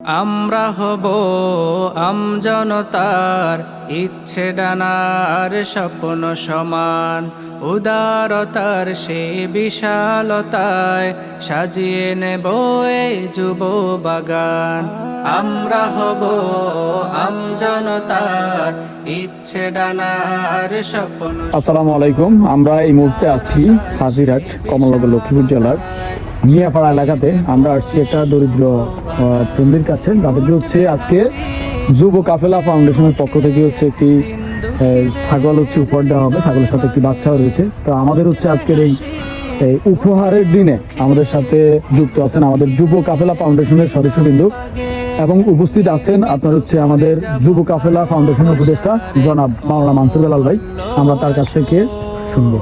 আমরা হব আমজনতার ইচ্ছে ডানার স্বপ্ন সমান, উদারতার সে বিশালতায় সাজিয়ে নেব এই যুব বাগান। আমরা হব আমজনতার ইচ্ছে ডানার স্বপ্ন। আসসালামু আলাইকুম। আমরা এই মুহূর্তে আছি হাজিরহাট, কমলনগর, লক্ষ্মীপুর জেলার মিয়াপাড়া এলাকাতে। আমরা আসছি একটা দরিদ্র তরুণীর কাছে, যাদেরকে হচ্ছে আজকে যুব কাফেলা ফাউন্ডেশনের পক্ষ থেকে হচ্ছে একটি ছাগল উপহার দেওয়া হবে। ছাগলের সাথে একটি বাচ্চাও রয়েছে। তো আমাদের হচ্ছে আজকের এই উপহারের দিনে আমাদের সাথে যুক্ত আছেন আমাদের যুব কাফেলা ফাউন্ডেশনের সদস্যবৃন্দ, এবং উপস্থিত আছেন আপনার হচ্ছে আমাদের যুব কাফেলা ফাউন্ডেশনের উপদেষ্টা জনাব মাওলানা মানসুর বেলাল ভাই। আমরা তার কাছ থেকে শুনবো।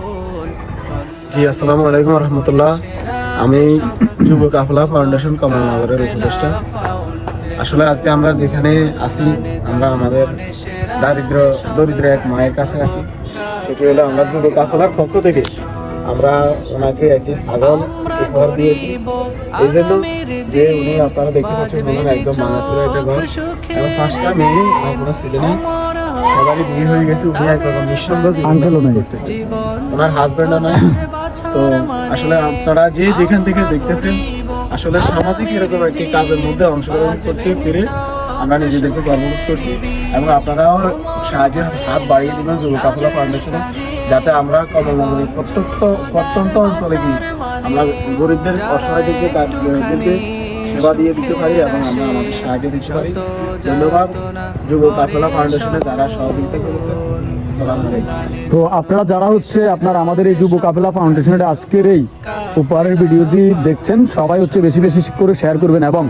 জি, আসসালামু আলাইকুম রহমতুল্লাহ। আমি যুব কাফেলা ফাউন্ডেশন কমলনগরের উপদেষ্টা। আসলে আজকে আমরা যেখানে আছি, আমরা আমাদের দরিদ্র এক মায়ের কাছে আছি। সেটি হলো আমরা যুব কাফেলার পক্ষ থেকে আমরা ওনাকে একটি ছাগল উপহার দিয়েছি। এই জন্য যে উনি আপনারা দেখতে পাচ্ছেন, ওনার একদম মানাসির একটা ঘর, এবং 5টা মেয়ে, কোনো ছেলে নেই, সবারই বিয়ে হয়ে গেছে। উনি একরকম নিঃসঙ্গ জীবন করতেছে, ওনার হাজবেন্ডও নাই। তো আসলে আপনারা যে যেখান থেকে দেখতেছেন, আসলে সামাজিক এরকম একটি কাজের মধ্যে অংশগ্রহণ করতে পেরে আমরা নিজেদেরকে গর্ববোধ করছি, এবং আপনারাও সাহায্যের হাত বাড়িয়ে দিবেন যুব কাফেলা ফাউন্ডেশনে, যাতে আমরা কমলনগরের প্রত্যন্ত অঞ্চলে গিয়ে আমরা গরিবদের, অসহায়দেরকে, তাদেরকে সেবা দিয়ে দিতে পারি এবং আমরা আমাদের সাহায্য দিতে পারি। ধন্যবাদ যুব কাফেলা ফাউন্ডেশনে যারা সহযোগিতা করেছেন। তো আপনারা যারা হচ্ছে আমাদের এই যুব কাফেলা ফাউন্ডেশনের আজকের এই উপহারের ভিডিওটি দেখছেন, সবাই হচ্ছে বেশি বেশি করে শেয়ার করবেন, এবং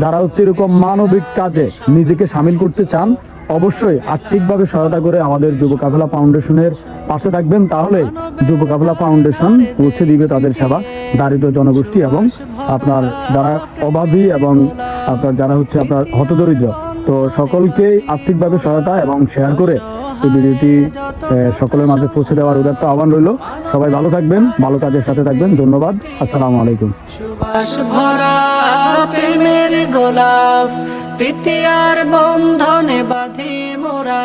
যারা হচ্ছে এরকম মানবিক কাজে নিজেকে সামিল করতে চান, অবশ্যই আর্থিকভাবে সহায়তা করে আমাদের যুব কাফেলা ফাউন্ডেশনের পাশে থাকবেন। তাহলে যুব কাফেলা ফাউন্ডেশন পৌঁছে দিবে তাদের সেবা দারিদ্র জনগোষ্ঠী এবং আপনার যারা অভাবী এবং আপনার যারা হচ্ছে আপনার হতদরিদ্র। তো সকলকেই আর্থিকভাবে সহায়তা এবং শেয়ার করে এই ভিডিওটি সকলের মাঝে পৌঁছে দেওয়ার উদাত্ত আহ্বান রইল। সবাই ভালো থাকবেন, ভালো কাজের সাথে থাকবেন। ধন্যবাদ। আসসালামু আলাইকুম। সুবাস ভরা প্রেমের গোলাপ, প্রীতি আর বন্ধনে বাঁধি মোরা।